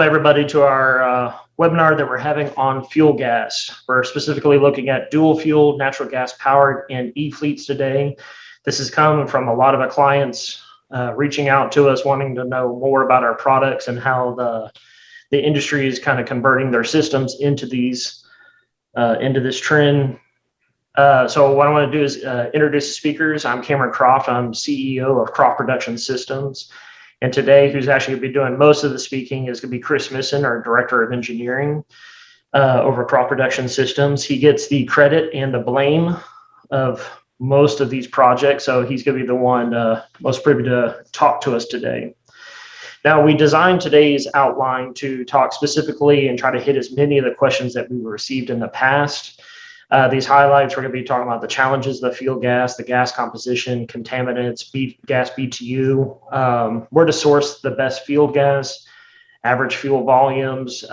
Welcome everybody to our webinar that we're having on fuel gas. We're specifically looking at dual fuel, natural gas powered and e-fleets today. This is coming from a lot of our clients reaching out to us wanting to know more about our products and how the industry is kind of converting their systems into these into this trend. So what I want to do is introduce the speakers. I'm Cameron Croft. I'm CEO of Croft Production Systems. And today, who's actually going to be doing most of the speaking is going to be Chris Smithson, our Director of Engineering over Croft Production Systems. He gets the credit and the blame of most of these projects, so he's going to be the one most privy to talk to us today. Now, we designed today's outline to talk specifically and try to hit as many of the questions that we received in the past. These highlights, we're going to be talking about the challenges of the fuel gas, the gas composition, contaminants, gas BTU, where to source the best field gas, average fuel volumes.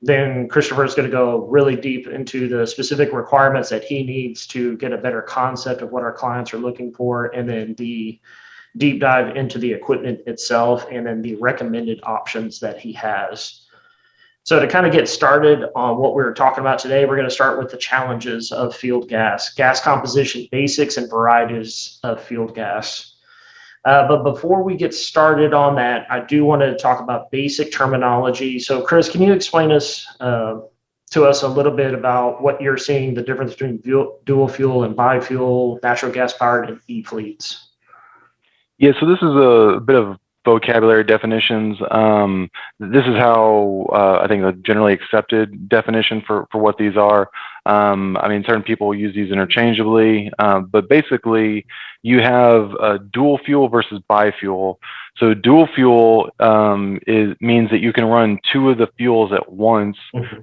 Then Christopher is going to go really deep into the specific requirements that he needs to get a better concept of what our clients are looking for, and then the deep dive into the equipment itself, and then the recommended options that he has. So to kind of get started on what we're talking about today, we're going to start with the challenges of field gas, gas composition basics and varieties of field gas. But before we get started on that, I do want to talk about basic terminology. So Chris, can you explain to us a little bit about what you're seeing, the difference between dual fuel and biofuel, natural gas powered and e-fleets? Yeah, so this is a bit of vocabulary definitions. This is how I think the generally accepted definition for what these are. I mean, certain people use these interchangeably, but basically you have dual fuel versus biofuel. So dual fuel means that you can run two of the fuels at once,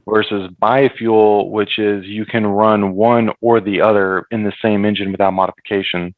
versus biofuel, which is you can run one or the other in the same engine without modification.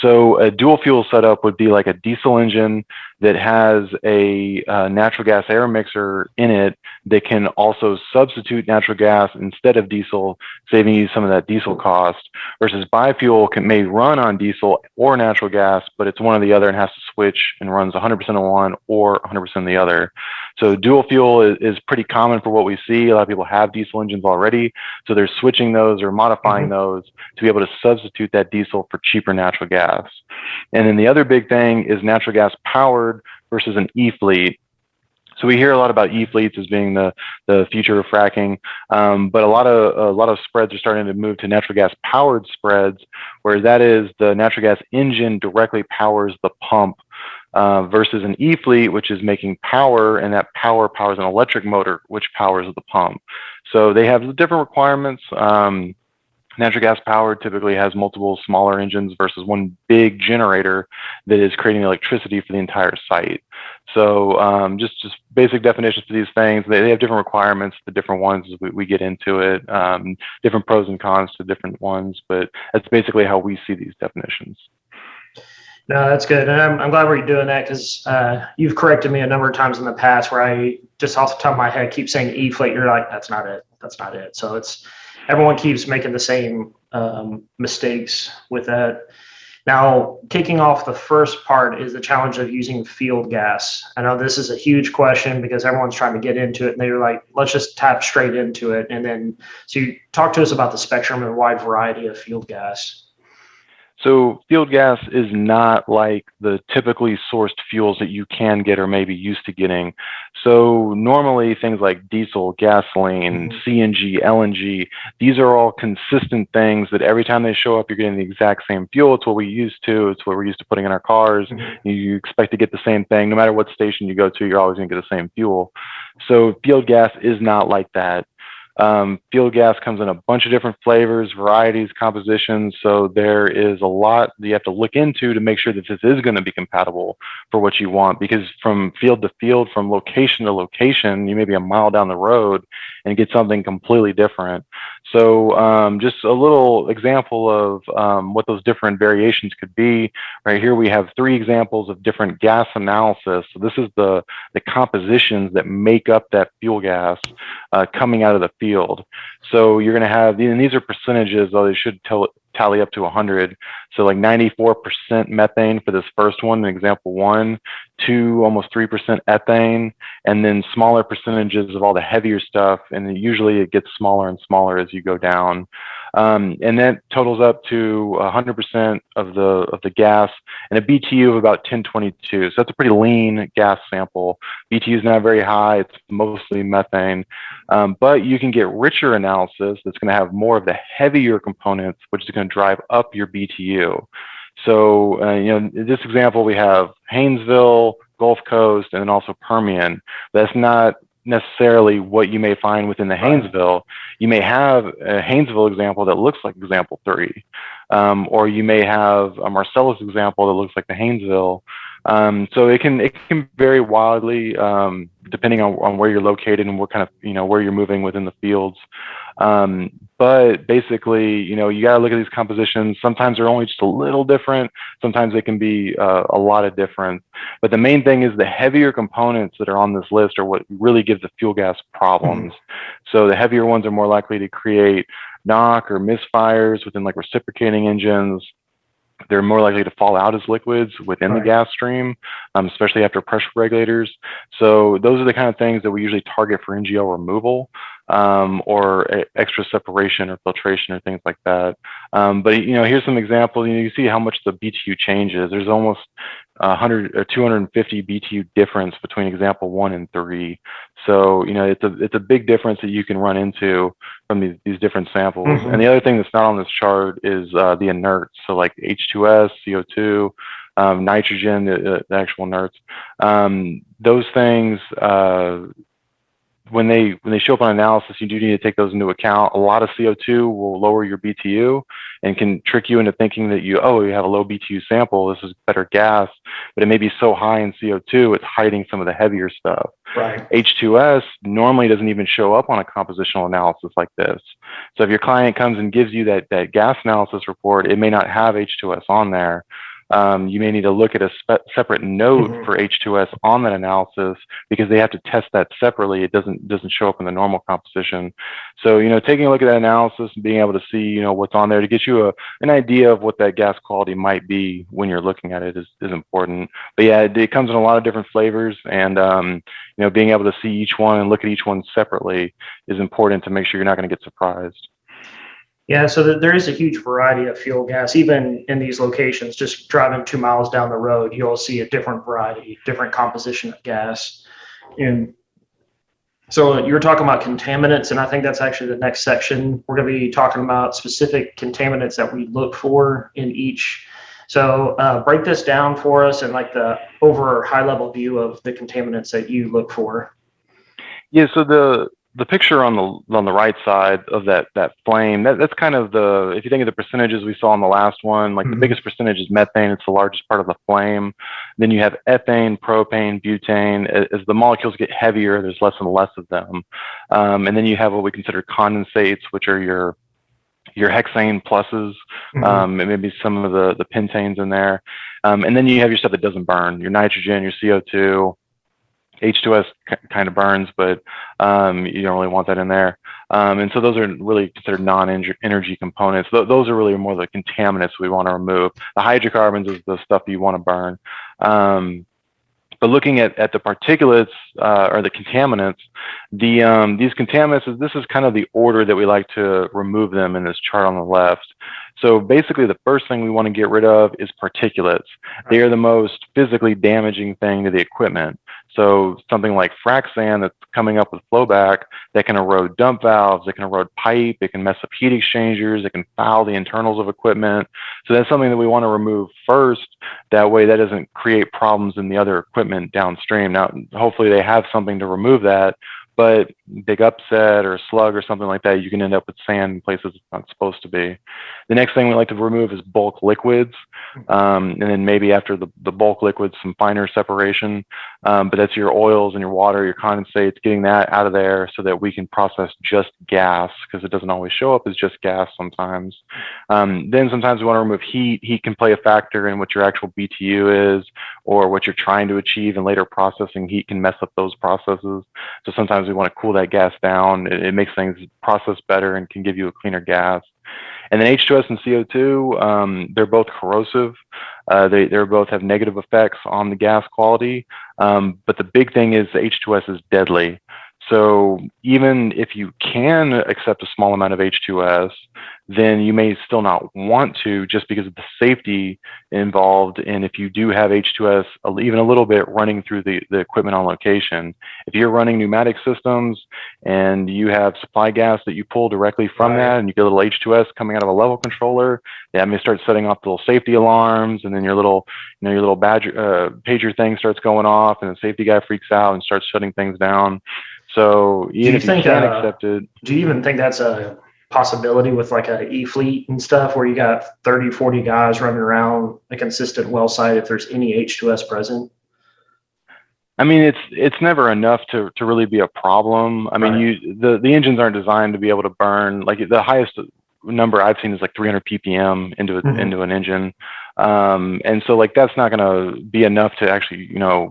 So a dual fuel setup would be like a diesel engine that has a natural gas air mixer in it that can also substitute natural gas instead of diesel, saving you some of that diesel cost, versus biofuel may run on diesel or natural gas, but it's one or the other and has to switch and runs 100% on one or 100% on the other. So dual fuel is pretty common for what we see. A lot of people have diesel engines already, so they're switching those or modifying those to be able to substitute that diesel for cheaper natural gas. And then the other big thing is natural gas powered versus an e-fleet. So we hear a lot about e-fleets as being the future of fracking, but a lot of spreads are starting to move to natural gas powered spreads, where that is the natural gas engine directly powers the pump, versus an e-fleet, which is making power, and that power powers an electric motor, which powers the pump. So they have different requirements. Natural gas powered typically has multiple smaller engines versus one big generator that is creating electricity for the entire site. So just basic definitions for these things. They have different requirements, the different ones as we get into it, different pros and cons to different ones, but that's basically how we see these definitions. No, that's good. And I'm glad we're doing that, because you've corrected me a number of times in the past where I just off the top of my head keep saying e-fleet. You're like, that's not it. That's not it. So everyone keeps making the same mistakes with that. Now, kicking off the first part is the challenge of using field gas. I know this is a huge question because everyone's trying to get into it, and they're like, let's just tap straight into it. And then, so you talk to us about the spectrum and wide variety of field gas. So field gas is not like the typically sourced fuels that you can get or maybe used to getting. So normally things like diesel, gasoline, CNG, LNG, these are all consistent things that every time they show up, you're getting the exact same fuel. It's what we used to. It's what we're used to putting in our cars. You expect to get the same thing. No matter what station you go to, you're always going to get the same fuel. So field gas is not like that. Field gas comes in a bunch of different flavors, varieties, compositions. So there is a lot that you have to look into to make sure that this is going to be compatible for what you want, because from field to field, from location to location, you may be a mile down the road and get something completely different. So just a little example of what those different variations could be. Right here we have 3 examples of different gas analysis. So this is the compositions that make up that fuel gas coming out of the field. So you're going to have, and these are percentages, though they should tally up to 100. So like 94% methane for this first one, in example 1, 2, almost 3% ethane, and then smaller percentages of all the heavier stuff. And usually it gets smaller and smaller as you go down. And that totals up to 100% of the gas and a BTU of about 1022. So that's a pretty lean gas sample. BTU is not very high. It's mostly methane. But you can get richer analysis that's going to have more of the heavier components, which is going to drive up your BTU. So, in this example, we have Haynesville, Gulf Coast, and then also Permian. That's not necessarily what you may find within the Haynesville. You may have a Haynesville example that looks like example 3, or you may have a Marcellus example that looks like the Haynesville. So it can vary wildly depending on where you're located and what kind of where you're moving within the fields. But basically, you got to look at these compositions. Sometimes they're only just a little different. Sometimes they can be a lot of different. But the main thing is the heavier components that are on this list are what really gives the fuel gas problems. So the heavier ones are more likely to create knock or misfires within like reciprocating engines. They're more likely to fall out as liquids within the gas stream, especially after pressure regulators. So those are the kind of things that we usually target for NGL removal, or extra separation or filtration or things like that. But here's some examples. You see how much the BTU changes. There's almost 100 or 250 BTU difference between example 1 and 3. So it's a big difference that you can run into from these different samples. And the other thing that's not on this chart is the inerts. So like H2S, CO2, nitrogen, the actual inerts. Those things, when they show up on analysis, you do need to take those into account. A lot of CO2 will lower your BTU and can trick you into thinking that you have a low BTU sample, this is better gas, but it may be so high in CO2, it's hiding some of the heavier stuff. H2S normally doesn't even show up on a compositional analysis like this. So if your client comes and gives you that gas analysis report, it may not have H2S on there. You may need to look at a separate note for H2S on that analysis because they have to test that separately. It doesn't show up in the normal composition. So, taking a look at that analysis and being able to see, what's on there to get you an idea of what that gas quality might be when you're looking at it is important. But yeah, it comes in a lot of different flavors, and being able to see each one and look at each one separately is important to make sure you're not going to get surprised. Yeah, so there is a huge variety of fuel gas, even in these locations. Just driving 2 miles down the road, you'll see a different variety, different composition of gas. And so you were talking about contaminants, and I think that's actually the next section. We're going to be talking about specific contaminants that we look for in each. So break this down for us and like the over high level view of the contaminants that you look for. Yeah, so the picture on the right side of that flame, that's kind of if you think of the percentages we saw on the last one, like the biggest percentage is methane. It's the largest part of the flame. Then you have ethane, propane, butane. As the molecules get heavier, there's less and less of them. And then you have what we consider condensates, which are your hexane pluses, and maybe some of the pentanes in there. And then you have your stuff that doesn't burn, your nitrogen, your CO2. H2S kind of burns, but you don't really want that in there. And so those are really considered non-energy components. Those are really more the contaminants we want to remove. The hydrocarbons is the stuff you want to burn. But looking at the particulates or the contaminants, these contaminants, this is kind of the order that we like to remove them in this chart on the left. So basically, the first thing we want to get rid of is particulates. They are the most physically damaging thing to the equipment. So something like frac sand that's coming up with flowback that can erode dump valves, it can erode pipe, it can mess up heat exchangers, it can foul the internals of equipment. So that's something that we want to remove first. That way that doesn't create problems in the other equipment downstream. Now, hopefully they have something to remove that, but big upset or slug or something like that, you can end up with sand in places it's not supposed to be. The next thing we like to remove is bulk liquids. And then maybe after the bulk liquids, some finer separation. But that's your oils and your water, your condensates, getting that out of there so that we can process just gas, because it doesn't always show up as just gas sometimes. Then sometimes we want to remove heat. Heat can play a factor in what your actual BTU is or what you're trying to achieve, and later processing heat can mess up those processes. So sometimes we want to cool that gas down. It makes things process better and can give you a cleaner gas. And then H2S and CO2, they're both corrosive. They both have negative effects on the gas quality. But the big thing is the H2S is deadly. So even if you can accept a small amount of H2S, then you may still not want to, just because of the safety involved. And if you do have H2S, even a little bit running through the equipment on location, if you're running pneumatic systems and you have supply gas that you pull directly from that, and you get a little H2S coming out of a level controller, that may start setting off the little safety alarms, and then your little, your little pager thing starts going off, and the safety guy freaks out and starts shutting things down. So even if you can accept it, do you even think that's a possibility with like a E-fleet and stuff, where you got 30, 40 guys running around a consistent well site if there's any H2S present? I mean, it's never enough to really be a problem. I mean, the engines aren't designed to be able to burn, like the highest number I've seen is like 300 ppm into an engine. And so like that's not going to be enough to actually,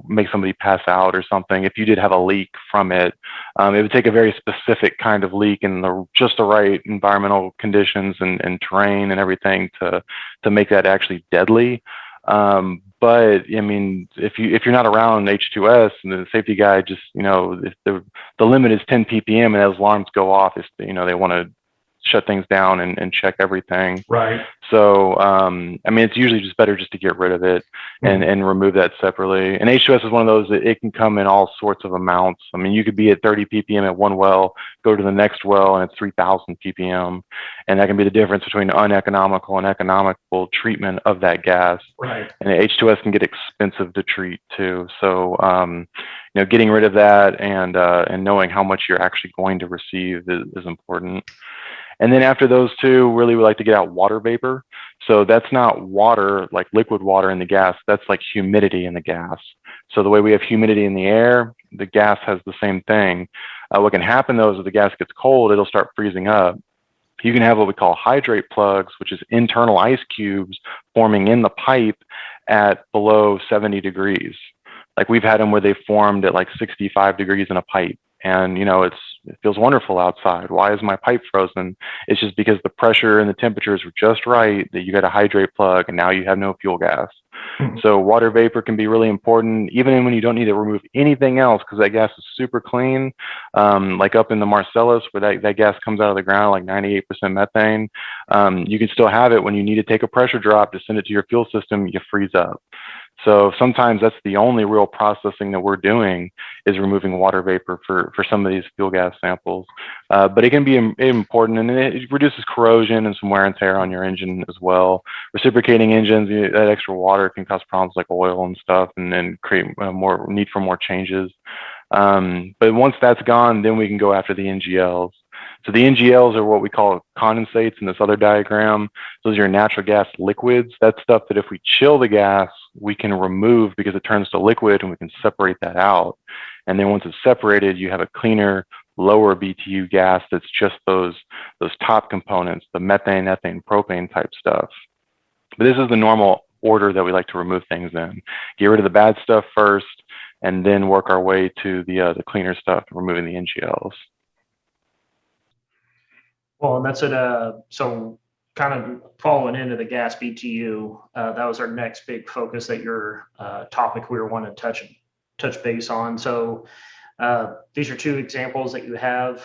make somebody pass out or something. If you did have a leak from it, it would take a very specific kind of leak in just the right environmental conditions and terrain and everything to make that actually deadly. But I mean, if you're not around H2S and the safety guy just, if the limit is 10 ppm and as alarms go off, they want to shut things down and check everything. Right. So, I mean, it's usually just better just to get rid of it and remove that separately. And H2S is one of those that it can come in all sorts of amounts. I mean, you could be at 30 ppm at one well, go to the next well, and it's 3,000 ppm. And that can be the difference between uneconomical and economical treatment of that gas. Right. And H2S can get expensive to treat too. So, getting rid of that and knowing how much you're actually going to receive is important. And then after those two, really we like to get out water vapor. So that's not water, like liquid water in the gas, that's like humidity in the gas. So the way we have humidity in the air, the gas has the same thing. What can happen though is if the gas gets cold, it'll start freezing up. You can have what we call hydrate plugs, which is internal ice cubes forming in the pipe at below 70 degrees. Like we've had them where they formed at like 65 degrees in a pipe. And, it feels wonderful outside. Why is my pipe frozen? It's just because the pressure and the temperatures were just right that you got a hydrate plug and now you have no fuel gas. So water vapor can be really important, even when you don't need to remove anything else, because that gas is super clean. Like up in the Marcellus, where that gas comes out of the ground, like 98% methane, you can still have it when you need to take a pressure drop to send it to your fuel system, you freeze up. So sometimes that's the only real processing that we're doing is removing water vapor for some of these fuel gas samples. But it can be important, and it reduces corrosion and some wear and tear on your engine as well. Reciprocating engines, that extra water can cause problems like oil and stuff, and then create more need for more changes. But once that's gone, then we can go after the NGLs. So the NGLs are what we call condensates in this other diagram. Those are your natural gas liquids. That's stuff that if we chill the gas, we can remove because it turns to liquid and we can separate that out. And then once it's separated, you have a cleaner, lower BTU gas that's just those top components, the methane, ethane, propane type stuff. But this is the normal order that we like to remove things in. Get rid of the bad stuff first, and then work our way to the cleaner stuff, removing the NGLs. Well, and that's it. So kind of following into the gas BTU, that was our next big focus that your topic we were wanting to touch base on. So these are two examples that you have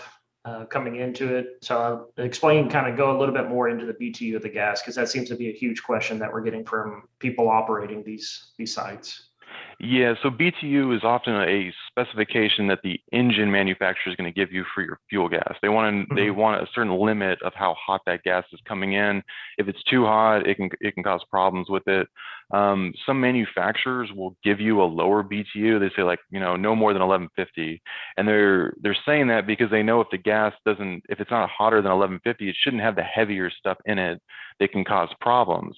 coming into it. So I'll explain, kind of go a little bit more into the BTU of the gas, because that seems to be a huge question that we're getting from people operating these sites. Yeah, so BTU is often a specification that the engine manufacturer is going to give you for your fuel gas. They want a certain limit of how hot that gas is coming in. If it's too hot, it can cause problems with it. Some manufacturers will give you a lower BTU. They say like, no more than 1150, and they're saying that because they know if the gas if it's not hotter than 1150, it shouldn't have the heavier stuff in it that can cause problems.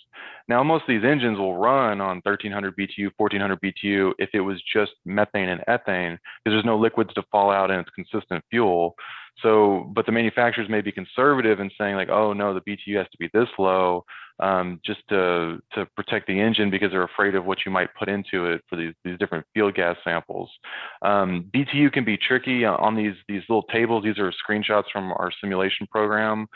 Now, most of these engines will run on 1300 BTU, 1400 BTU if it was just methane and ethane, because there's no liquids to fall out and it's consistent fuel. So, but the manufacturers may be conservative in saying like, oh no, the BTU has to be this low, just to protect the engine, because they're afraid of what you might put into it for these different field gas samples. BTU can be tricky on these little tables. These are screenshots from our simulation program.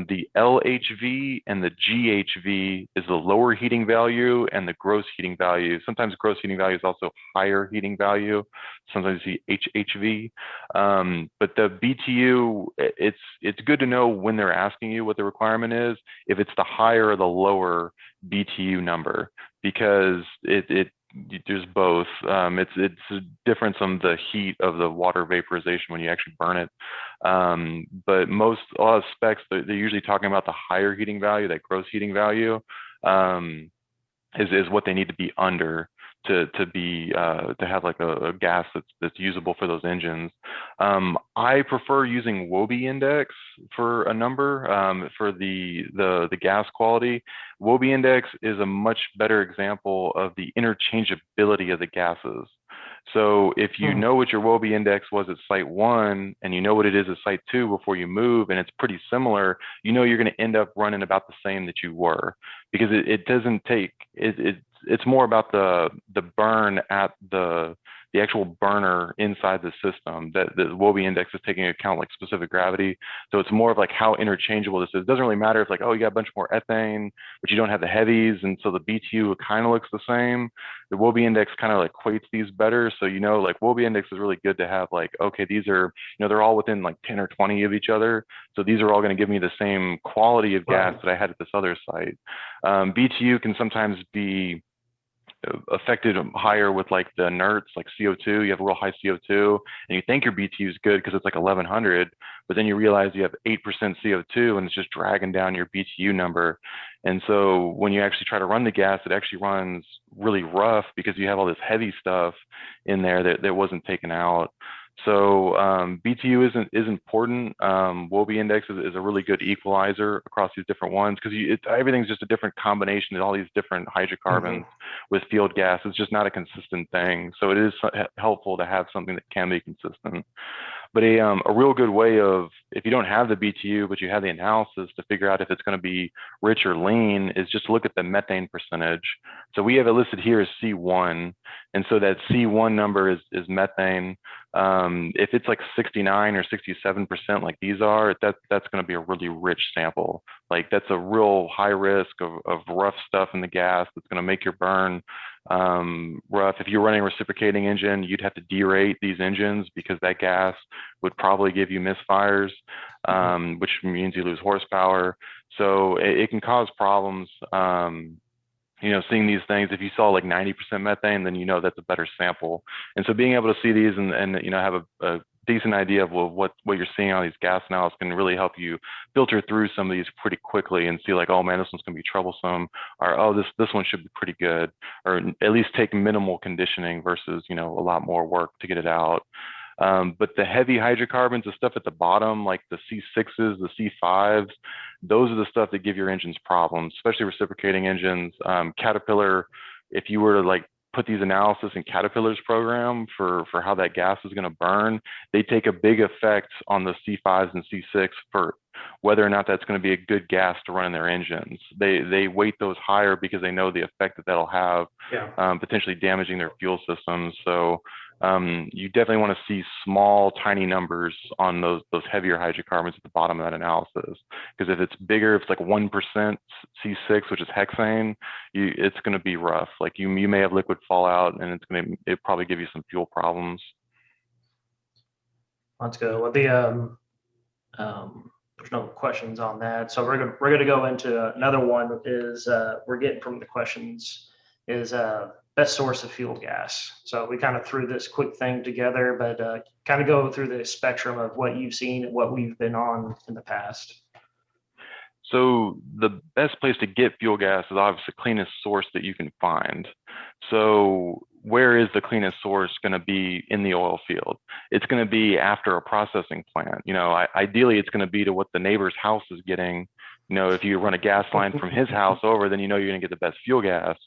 The LHV and the GHV is the lower heating value and the gross heating value. Sometimes gross heating value is also higher heating value. Sometimes you see HHV. But the BTU, it's good to know when they're asking you what the requirement is, if it's the higher or the lower BTU number, because there's both. It's a difference on the heat of the water vaporization when you actually burn it. But a lot of specs, they're usually talking about the higher heating value, that gross heating value, is what they need to be under to have like a gas that's usable for those engines. I prefer using Wobbe index for a number for the gas quality. Wobbe index is a much better example of the interchangeability of the gases. So if you know what your Wobbe index was at site 1 and you know what it is at site 2 before you move, and it's pretty similar, you know you're going to end up running about the same that you were, because it doesn't take it's more about the burn at the actual burner inside the system, that the Wobbe index is taking into account like specific gravity. So it's more of like how interchangeable this is. It doesn't really matter if like, oh, you got a bunch more ethane, but you don't have the heavies, and so the BTU kind of looks the same. The Wobbe index kind of like equates these better. So, you know, like Wobbe index is really good to have like, okay, these are, you know, they're all within like 10 or 20 of each other. So these are all going to give me the same quality of gas that I had at this other site. BTU can sometimes be affected higher with like the inerts, like CO2. You have a real high CO2 and you think your BTU is good because it's like 1100, but then you realize you have 8% CO2 and it's just dragging down your BTU number. And so when you actually try to run the gas, it actually runs really rough because you have all this heavy stuff in there that wasn't taken out. So BTU is important. Wobbe index is a really good equalizer across these different ones, because everything's just a different combination of all these different hydrocarbons with field gas. It's just not a consistent thing. So it is helpful to have something that can be consistent. But a real good way of, if you don't have the BTU, but you have the analysis to figure out if it's going to be rich or lean, is just look at the methane percentage. So we have it listed here as C1. And so that C1 number is methane. If it's like 69 or 67% like these are, that's going to be a really rich sample. Like that's a real high risk of rough stuff in the gas that's going to make your burn rough. If you're running a reciprocating engine, you'd have to derate these engines because that gas would probably give you misfires, which means you lose horsepower. So it can cause problems. You know, seeing these things, if you saw like 90% methane, then you know that's a better sample. And so being able to see these and you know, have a decent idea of what you're seeing on these gas analysis can really help you filter through some of these pretty quickly and see like, oh man, this one's gonna be troublesome, or oh, this one should be pretty good, or at least take minimal conditioning versus, you know, a lot more work to get it out. But the heavy hydrocarbons, the stuff at the bottom, like the C6s, the C5s, those are the stuff that give your engines problems, especially reciprocating engines. Caterpillar, if you were to like put these analysis in Caterpillar's program for how that gas is going to burn, they take a big effect on the C5s and C6 for whether or not that's going to be a good gas to run in their engines. They weight those higher because they know the effect that that'll have, potentially damaging their fuel systems. So you definitely want to see small, tiny numbers on those heavier hydrocarbons at the bottom of that analysis. Because if it's bigger, if it's like 1% C6, which is hexane, it's going to be rough. Like you may have liquid fallout, and it'll probably give you some fuel problems. Let's go. Well, there's no questions on that, so we're gonna go into another one. Is we're getting from the questions is best source of fuel gas. So we kind of threw this quick thing together, but kind of go through the spectrum of what you've seen and what we've been on in the past. So the best place to get fuel gas is obviously the cleanest source that you can find. So where is the cleanest source going to be in the oil field? It's going to be after a processing plant. You know, ideally it's going to be to what the neighbor's house is getting. You know, if you run a gas line from his house over, then you know you're going to get the best fuel gas.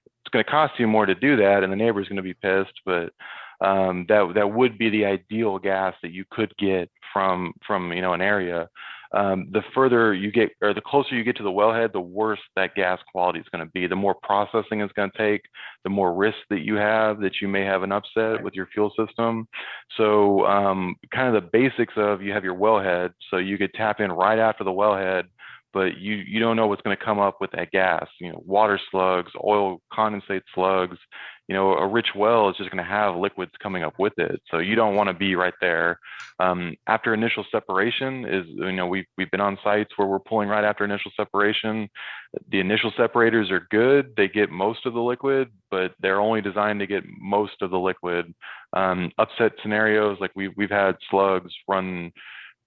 It's going to cost you more to do that, and the neighbor's going to be pissed, but that would be the ideal gas that you could get from you know, an area. the further you get, or the closer you get to the wellhead, the worse that gas quality is going to be. The more processing it's going to take, the more risk that you have that you may have an upset with your fuel system. So kind of the basics of, you have your wellhead, so you could tap in right after the wellhead, but you don't know what's going to come up with that gas. Water slugs, oil condensate slugs. A rich well is just going to have liquids coming up with it, so you don't want to be right there. After initial separation is, we've been on sites where we're pulling right after initial separation. The initial separators are good; they get most of the liquid, but they're only designed to get most of the liquid. Upset scenarios, like we've had slugs run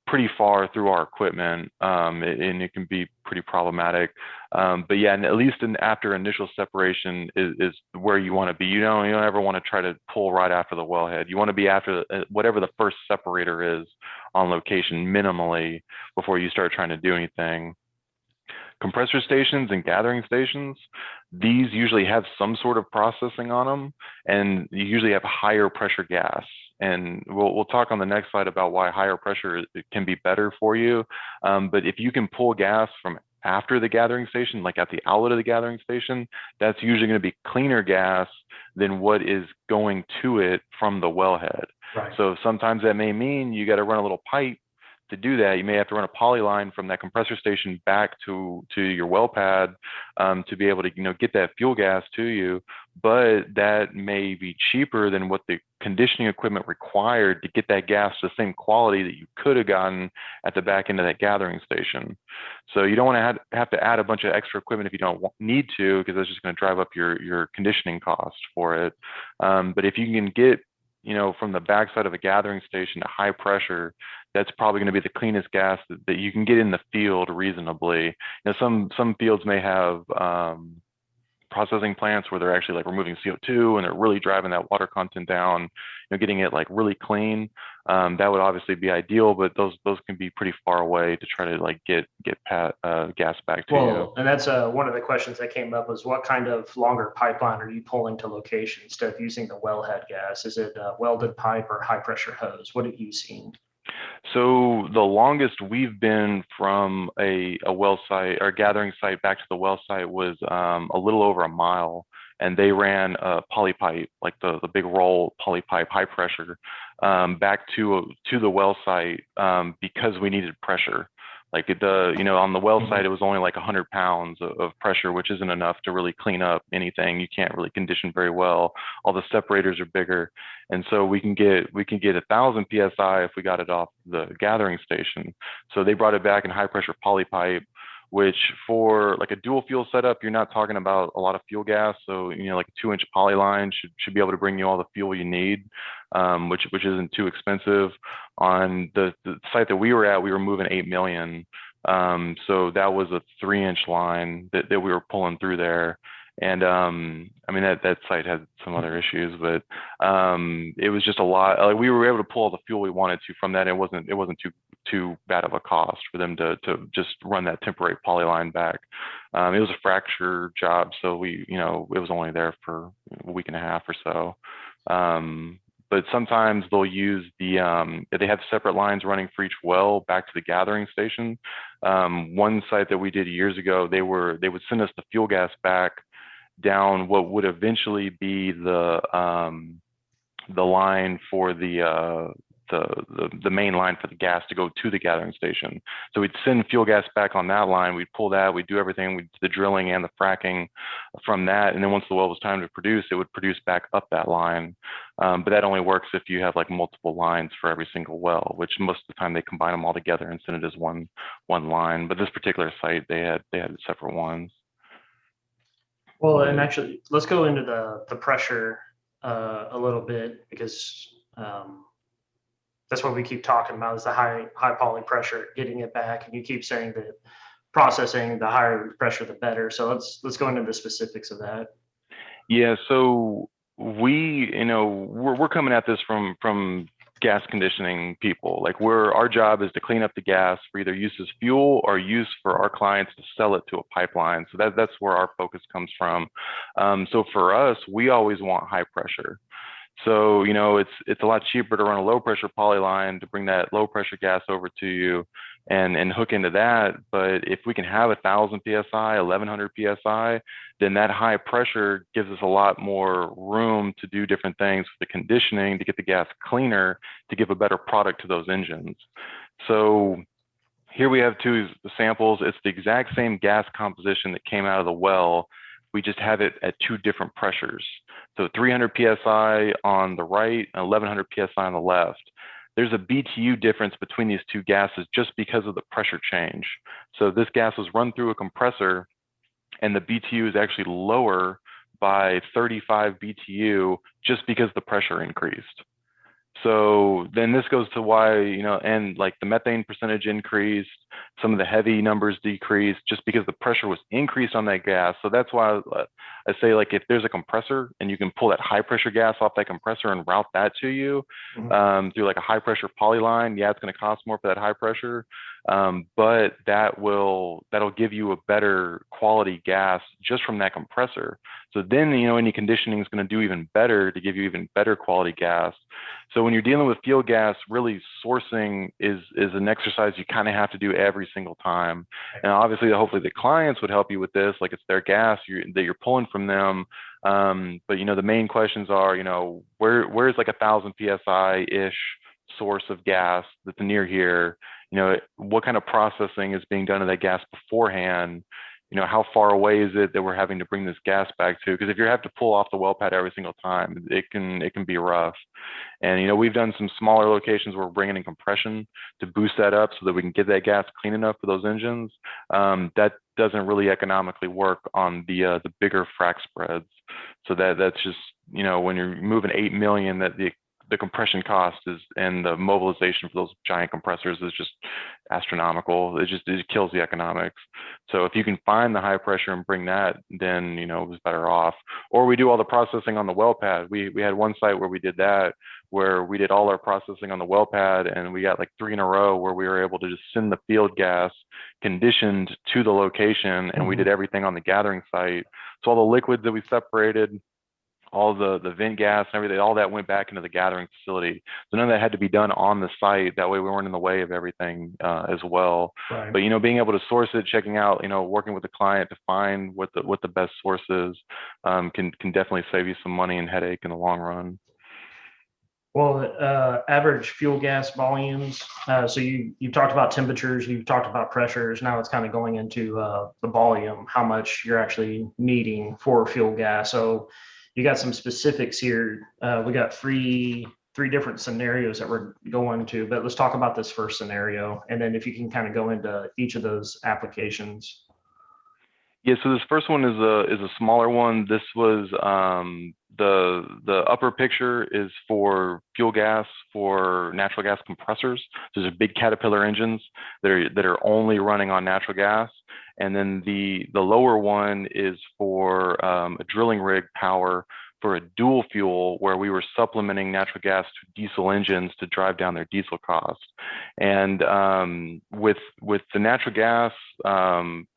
pretty far through our equipment, and it can be pretty problematic. But yeah, and at least after initial separation is where you want to be. You don't ever want to try to pull right after the wellhead. You want to be after whatever the first separator is on location minimally before you start trying to do anything. Compressor stations and gathering stations, these usually have some sort of processing on them, and you usually have higher pressure gas. And we'll talk on the next slide about why higher pressure can be better for you. But if you can pull gas from after the gathering station, like at the outlet of the gathering station, that's usually going to be cleaner gas than what is going to it from the wellhead. Right. So sometimes that may mean you got to run a little pipe to do that. You may have to run a polyline from that compressor station back to your well pad to be able to get that fuel gas to you, but that may be cheaper than what the conditioning equipment required to get that gas to the same quality that you could have gotten at the back end of that gathering station. So you don't want to have to add a bunch of extra equipment if you don't need to, because that's just going to drive up your conditioning cost for it. But if you can get from the backside of a gathering station to high pressure, that's probably going to be the cleanest gas that you can get in the field reasonably. Some fields may have processing plants where they're actually like removing CO2 and they're really driving that water content down, getting it like really clean. That would obviously be ideal, but those can be pretty far away to try to like get gas back to you. And that's one of the questions that came up was, what kind of longer pipeline are you pulling to location instead of using the wellhead gas? Is it a welded pipe or high pressure hose? What have you seen? So the longest we've been from a well site or gathering site back to the well site was a little over a mile, and they ran a poly pipe, like the big roll poly pipe, high pressure, back to the well site because we needed pressure. Like on the well site, it was only like 100 pounds of pressure, which isn't enough to really clean up anything. You can't really condition very well. All the separators are bigger. And so we can get 1,000 PSI if we got it off the gathering station. So they brought it back in high pressure poly pipe, which for like a dual fuel setup, you're not talking about a lot of fuel gas. So, like a 2-inch polyline should be able to bring you all the fuel you need, which isn't too expensive. On the site that we were at, we were moving 8 million. So that was a 3-inch line that we were pulling through there. And that site had some other issues, but it was just a lot. Like we were able to pull all the fuel we wanted to from that. It wasn't too bad of a cost for them to just run that temporary polyline back. It was a fracture job, so it was only there for a week and a half or so. But sometimes they'll use they have separate lines running for each well back to the gathering station. One site that we did years ago, they would send us the fuel gas back down what would eventually be the line for the main line for the gas to go to the gathering station. So we'd send fuel gas back on that line. We'd pull that. We'd do everything. We'd do the drilling and the fracking from that. And then once the well was time to produce, it would produce back up that line. But that only works if you have like multiple lines for every single well, which most of the time they combine them all together and send it as one line. But this particular site, they had separate ones. Well, and actually, let's go into the pressure a little bit, because that's what we keep talking about, is the high poly pressure, getting it back. And you keep saying that processing, the higher pressure, the better. So let's go into the specifics of that. Yeah. So we're coming at this from gas conditioning people. Like our job is to clean up the gas for either use as fuel or use for our clients to sell it to a pipeline. So that's where our focus comes from. So for us, we always want high pressure. So, it's a lot cheaper to run a low pressure polyline to bring that low pressure gas over to you. and hook into that. But if we can have 1,000 psi, 1,100 psi, then that high pressure gives us a lot more room to do different things with the conditioning to get the gas cleaner, to give a better product to those engines. So here we have two samples. It's the exact same gas composition that came out of the well. We just have it at two different pressures. So 300 psi on the right and 1,100 psi on the left. There's a BTU difference between these two gases just because of the pressure change. So this gas was run through a compressor, and the BTU is actually lower by 35 BTU just because the pressure increased. So then this goes to why, and like the methane percentage increased, some of the heavy numbers decreased just because the pressure was increased on that gas. So that's why I say, like, if there's a compressor and you can pull that high pressure gas off that compressor and route that to you through like a high pressure polyline, yeah, it's going to cost more for that high pressure. But that'll give you a better quality gas just from that compressor. So then, any conditioning is going to do even better to give you even better quality gas. So when you're dealing with fuel gas, really sourcing is an exercise you kind of have to do every single time. And obviously, hopefully the clients would help you with this, like it's their gas that you're pulling from them. But the main questions are, where's like 1,000 psi-ish source of gas that's near here? What kind of processing is being done to that gas beforehand? How far away is it that we're having to bring this gas back to? Because if you have to pull off the well pad every single time, it can be rough. And we've done some smaller locations where we're bringing in compression to boost that up so that we can get that gas clean enough for those engines. That doesn't really economically work on the bigger frac spreads. So that's just when you're moving 8 million, that the compression cost and the mobilization for those giant compressors is just astronomical. It kills the economics. So if you can find the high pressure and bring that, then it was better off. Or we do all the processing on the well pad. We had one site where we did that, where we did all our processing on the well pad, and we got like 3 in a row where we were able to just send the field gas conditioned to the location, and we did everything on the gathering site. So all the liquids that we separated, all the vent gas and everything, all that went back into the gathering facility. So none of that had to be done on the site. That way we weren't in the way of everything as well. Right. But being able to source it, checking out, working with the client to find what the best source is, can definitely save you some money and headache in the long run. Well, average fuel gas volumes. So you talked about temperatures, you've talked about pressures. Now it's kind of going into the volume, how much you're actually needing for fuel gas. So you got some specifics here. We got three different scenarios that we're going to, but let's talk about this first scenario, and then if you can kind of go into each of those applications. Yeah, so this first one is a smaller one. This was the upper picture is for fuel gas for natural gas compressors. So these are big Caterpillar engines that are only running on natural gas. And then the lower one is for a drilling rig power for a dual fuel, where we were supplementing natural gas to diesel engines to drive down their diesel costs. And with the natural gas,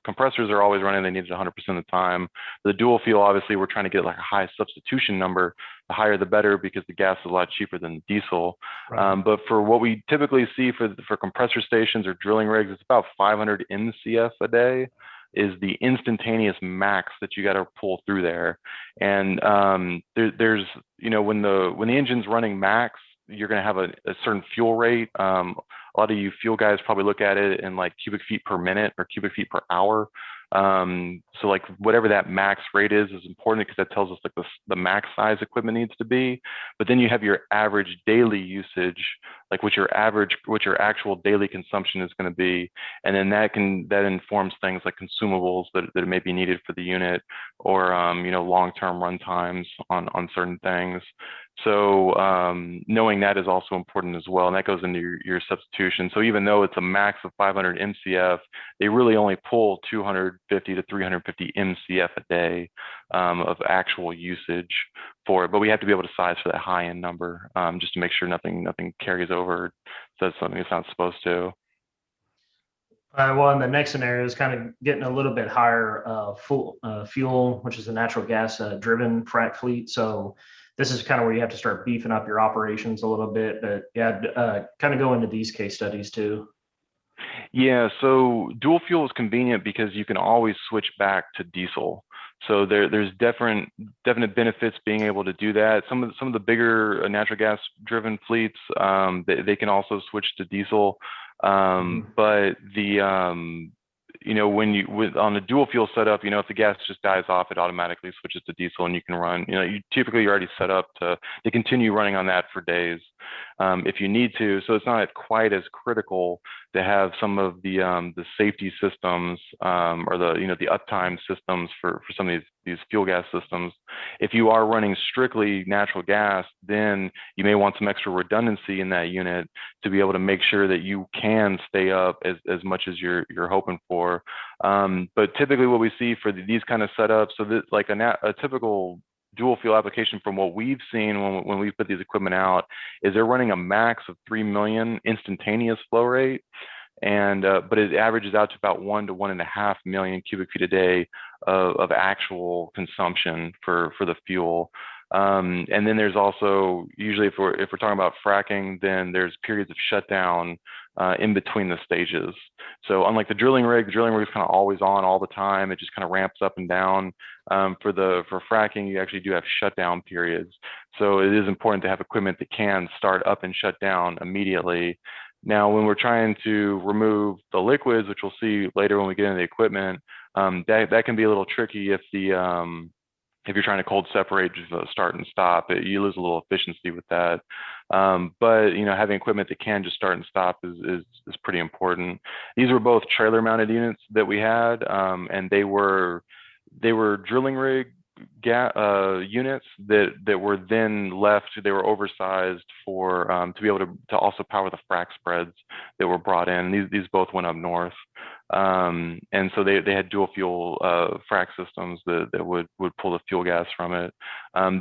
compressors are always running, they need it 100% of the time. The dual fuel, obviously, we're trying to get like a high substitution number. The higher the better, because the gas is a lot cheaper than diesel. Right. But for what we typically see for compressor stations or drilling rigs, it's about 500 MCF a day is the instantaneous max that you got to pull through there. And there's when the engine's running max, you're going to have a certain fuel rate. A lot of you fuel guys probably look at it in like cubic feet per minute or cubic feet per hour. So like whatever that max rate is important, because that tells us like the max size equipment needs to be. But then you have your average daily usage, like what your actual daily consumption is going to be. And then that informs things like consumables that may be needed for the unit, or long-term run times on certain things. So knowing that is also important as well, and that goes into your substitution. So even though it's a max of 500 MCF, they really only pull 250 to 350 MCF a day of actual usage for it. But we have to be able to size for that high-end number, just to make sure nothing carries over, says something it's not supposed to. Well, in the next scenario is kind of getting a little bit higher fuel, which is a natural gas driven frac fleet. So this is kind of where you have to start beefing up your operations a little bit. But yeah, kind of go into these case studies too. Yeah, so dual fuel is convenient because you can always switch back to diesel. So there's definite benefits being able to do that. Some of the bigger natural gas driven fleets, they can also switch to diesel. But when on a dual fuel setup, if the gas just dies off, it automatically switches to diesel, and you can run. You're already set up to continue running on that for days, if you need to. So it's not quite as critical to have some of the safety systems, or the uptime systems for some of these fuel gas systems. If you are running strictly natural gas, then you may want some extra redundancy in that unit to be able to make sure that you can stay up as much as you're hoping for. But typically what we see for these kind of setups, so that like a typical dual fuel application from what we've seen when we put these equipment out, is they're running a max of 3 million instantaneous flow rate. And but it averages out to about 1 to 1.5 million cubic feet a day of actual consumption for the fuel. And then there's also, usually if we're talking about fracking, then there's periods of shutdown in between the stages. So unlike the drilling rig is kind of always on all the time. It just kind of ramps up and down. For fracking, you actually do have shutdown periods. So it is important to have equipment that can start up and shut down immediately. Now, when we're trying to remove the liquids, which we'll see later when we get into the equipment, that can be a little tricky if you're trying to cold separate just start and stop. You lose a little efficiency with that. But having equipment that can just start and stop is pretty important. These were both trailer mounted units that we had, and they were drilling rig units that were then left. They were oversized for to be able to also power the frac spreads that were brought in. These both went up north, and so they had dual fuel frac systems that would pull the fuel gas from it.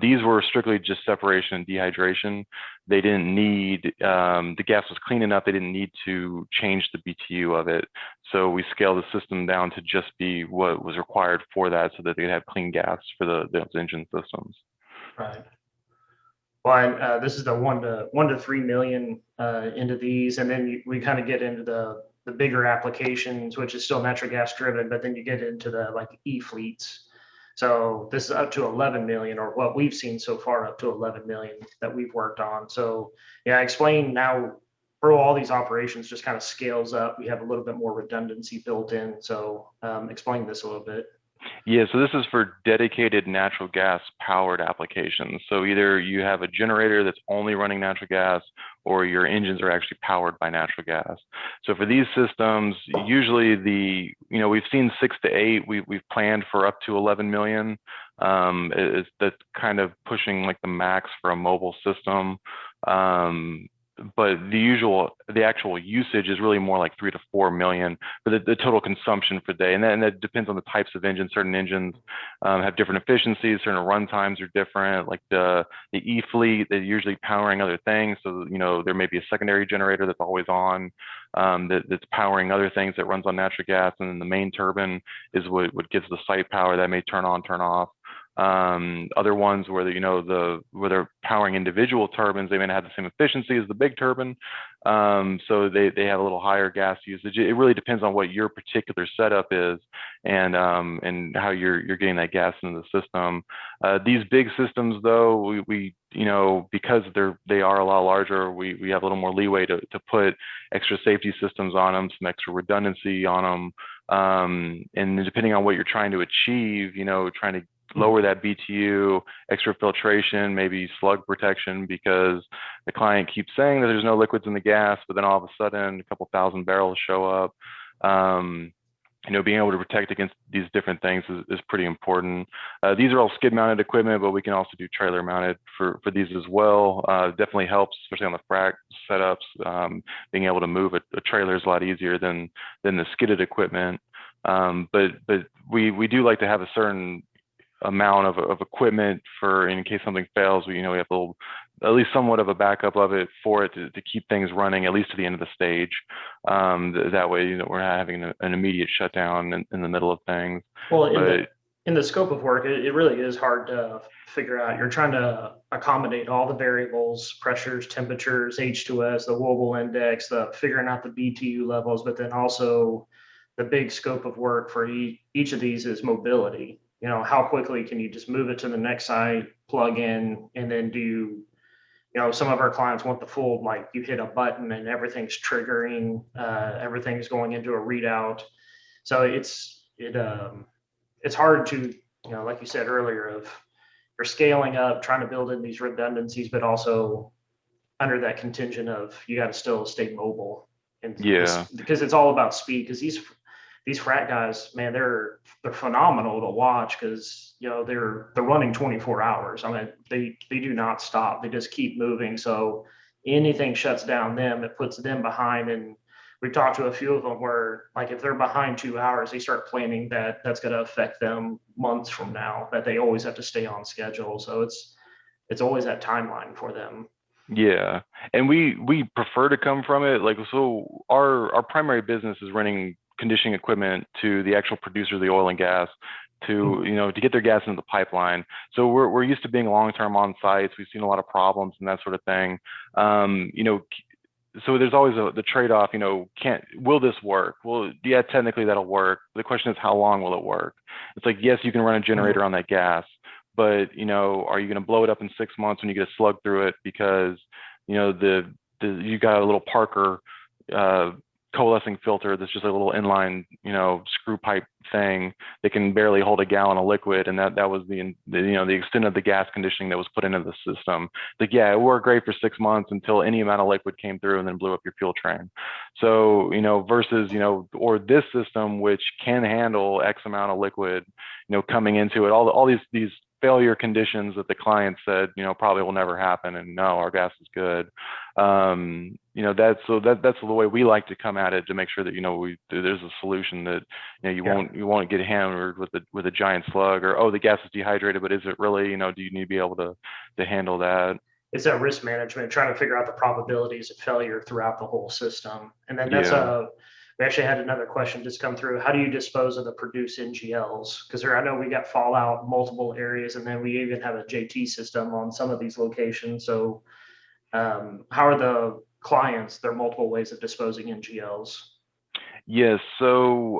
These were strictly just separation and dehydration. They didn't need the gas was clean enough. They didn't need to change the BTU of it. So we scaled the system down to just be what was required for that, so that they could have clean gas for those engine systems. Right. Well, and this is the 1 to 3 million into these, and then we kind of get into the bigger applications, which is still natural gas driven, but then you get into the like e-fleets. So this is up to 11 million, or what we've seen so far, up to 11 million that we've worked on. So yeah, explain now, bro, all these operations just kind of scales up. We have a little bit more redundancy built in. So explain this a little bit. Yeah, so this is for dedicated natural gas powered applications. So either you have a generator that's only running natural gas, or your engines are actually powered by natural gas. So for these systems, usually we've seen 6 to 8. We've planned for up to 11 million. That's kind of pushing like the max for a mobile system. But the actual usage is really more like 3 to 4 million for the total consumption per day. And that depends on the types of engines. Certain engines have different efficiencies, certain run times are different. Like the E-fleet, they're usually powering other things. So, there may be a secondary generator that's always on, that's powering other things that runs on natural gas. And then the main turbine is what gives the site power that may turn on, turn off. Other ones where where they're powering individual turbines, they may not have the same efficiency as the big turbine, so they have a little higher gas usage. It really depends on what your particular setup is, and how you're getting that gas into the system. These big systems, though, we because they are a lot larger, we have a little more leeway to put extra safety systems on them, some extra redundancy on them, and depending on what you're trying to achieve, trying to lower that BTU, extra filtration, maybe slug protection, because the client keeps saying that there's no liquids in the gas, but then all of a sudden a couple thousand barrels show up. Being able to protect against these different things is pretty important. These are all skid mounted equipment, but we can also do trailer mounted for these as well. Definitely helps, especially on the frac setups. Being able to move a trailer is a lot easier than the skidded equipment. But we do like to have a certain amount of equipment for in case something fails. We have at least somewhat of a backup of it for it to keep things running at least to the end of the stage. That way, we're not having an immediate shutdown in the middle of things. Well, In the scope of work, it really is hard to figure out. You're trying to accommodate all the variables, pressures, temperatures, H2S, the Wobble index, the figuring out the BTU levels, but then also the big scope of work for each of these is mobility. You know, how quickly can you just move it to the next site, plug in, and then some of our clients want the full, like you hit a button and everything's triggering, everything's going into a readout. So it's hard to, like you said earlier, of you're scaling up, trying to build in these redundancies, but also under that contingent of you got to still stay mobile, and Yeah. this because it's all about speed. Because these frat guys, man, they're phenomenal to watch because they're running 24 hours. I mean, they do not stop. They just keep moving. So anything shuts down them, it puts them behind. And we've talked to a few of them where, like, if they're behind 2 hours, they start planning that's going to affect them months from now. That they always have to stay on schedule. So it's always that timeline for them. Yeah, and we prefer to come from it. Like, so our primary business is renting conditioning equipment to the actual producer of the oil and gas to, to get their gas into the pipeline. So we're used to being long-term on sites. We've seen a lot of problems and that sort of thing. So there's always the trade-off, will this work? Well, yeah, technically that'll work. The question is, how long will it work? It's like, yes, you can run a generator on that gas, but are you going to blow it up in 6 months when you get a slug through it because you got a little Parker coalescing filter that's just a little inline screw pipe thing that can barely hold a gallon of liquid, and that was the extent of the gas conditioning that was put into the system. Like, yeah, it worked great for 6 months until any amount of liquid came through and then blew up your fuel train. So versus or this system, which can handle X amount of liquid coming into it, all these failure conditions that the client said probably will never happen, and no, our gas is good. That's the way we like to come at it, to make sure that there's a solution that you won't get hammered with a giant slug, or, oh, the gas is dehydrated, but is it really? Do you need to be able to handle that? It's that risk management, trying to figure out the probabilities of failure throughout the whole system. And then Yeah. we actually had another question just come through. How do you dispose of the produced NGLs? Because I know we got fallout in multiple areas, and then we even have a JT system on some of these locations. So how are the clients, their multiple ways of disposing NGLs? Yes. So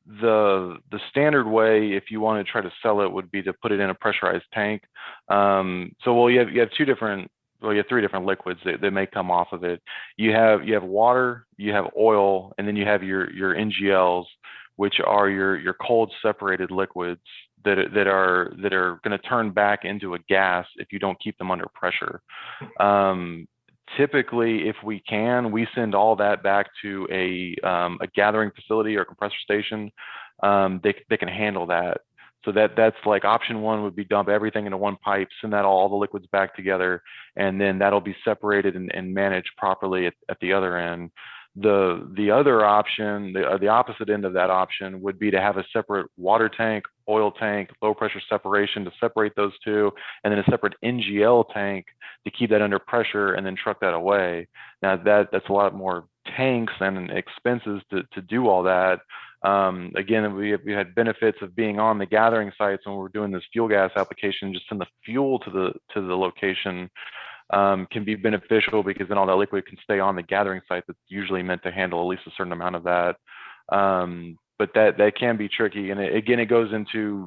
the standard way, if you want to try to sell it, would be to put it in a pressurized tank. Well, you have two different, well, you have three different liquids that may come off of it. You have water, you have oil, and then you have your NGLs, which are your cold separated liquids that are going to turn back into a gas if you don't keep them under pressure. Typically, if we can, we send all that back to a gathering facility or compressor station. They can handle that. So that's like option one would be dump everything into one pipe, send that all the liquids back together, and then that'll be separated and managed properly at the other end. The other option, the opposite end of that option, would be to have a separate water tank, oil tank, low pressure separation to separate those two, and then a separate NGL tank to keep that under pressure and then truck that away. Now that's a lot more tanks and expenses to do all that. Again, we had benefits of being on the gathering sites when we're doing this fuel gas application. Just send the fuel to the location can be beneficial, because then all that liquid can stay on the gathering site that's usually meant to handle at least a certain amount of that. But that can be tricky. And again, it goes into,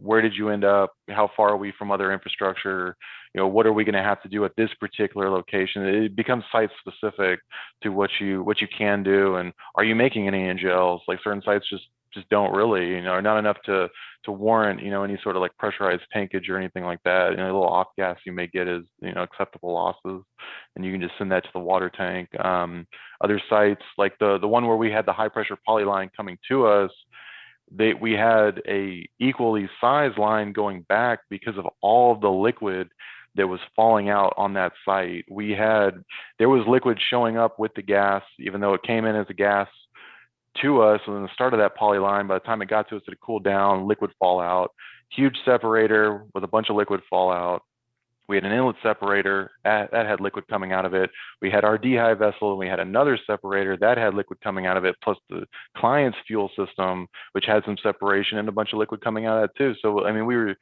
where did you end up? How far are we from other infrastructure? What are we going to have to do at this particular location? It becomes site specific to what you can do. And are you making any NGLs? Like, certain sites just don't really, are not enough to warrant, any sort of like pressurized tankage or anything like that. A little off gas you may get is, acceptable losses, and you can just send that to the water tank. Other sites, like the one where we had the high pressure polyline coming to us, we had a equally sized line going back because of all of the liquid that was falling out on that site. There was liquid showing up with the gas, even though it came in as a gas to us. And then the start of that polyline, by the time it got to us, it had cooled down, liquid fallout, huge separator with a bunch of liquid fallout. We had an inlet separator that had liquid coming out of it. We had our dehy vessel, and we had another separator that had liquid coming out of it, plus the client's fuel system, which had some separation and a bunch of liquid coming out of that too. So I mean, we were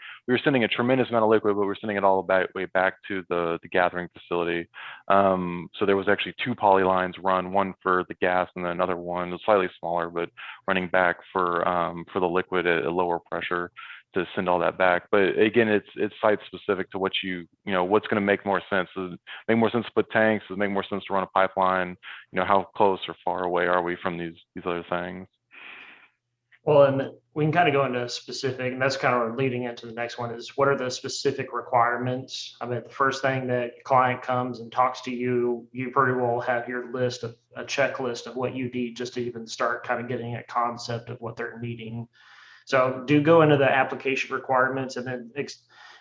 sending a tremendous amount of liquid, but we were sending it all way back to the gathering facility. So there was actually 2 polylines run, one for the gas and then another one, slightly smaller, but running back for the liquid at a lower pressure to send all that back. But again, it's site specific to what what's going to make more sense. Does it make more sense to put tanks? Does it make more sense to run a pipeline? How close or far away are we from these other things? Well, and we can kind of go into specific, and that's kind of leading into the next one is what are the specific requirements? I mean, the first thing that client comes and talks to you, you pretty well have your list of a checklist of what you need just to even start kind of getting a concept of what they're needing. So do go into the application requirements, and then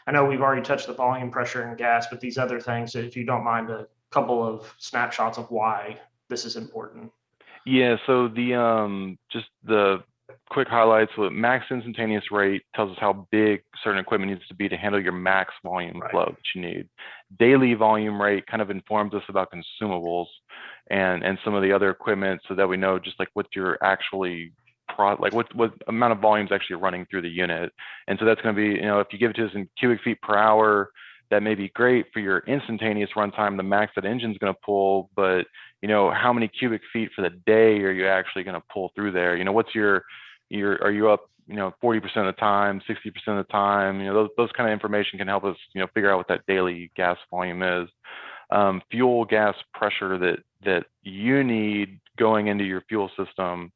I know we've already touched the volume, pressure, and gas, but these other things, if you don't mind a couple of snapshots of why this is important. Yeah, so just the quick highlights. So max instantaneous rate tells us how big certain equipment needs to be to handle your max volume flow that you need. Daily volume rate kind of informs us about consumables and some of the other equipment, so that we know just like what you're actually what amount of volume is actually running through the unit. And so that's going to be, if you give it to us in cubic feet per hour, that may be great for your instantaneous runtime, the max that engine's going to pull, but how many cubic feet for the day are you actually going to pull through there? What's are you up 40% of the time, 60% of the time? Those kind of information can help us figure out what that daily gas volume is. Fuel gas pressure that you need going into your fuel system.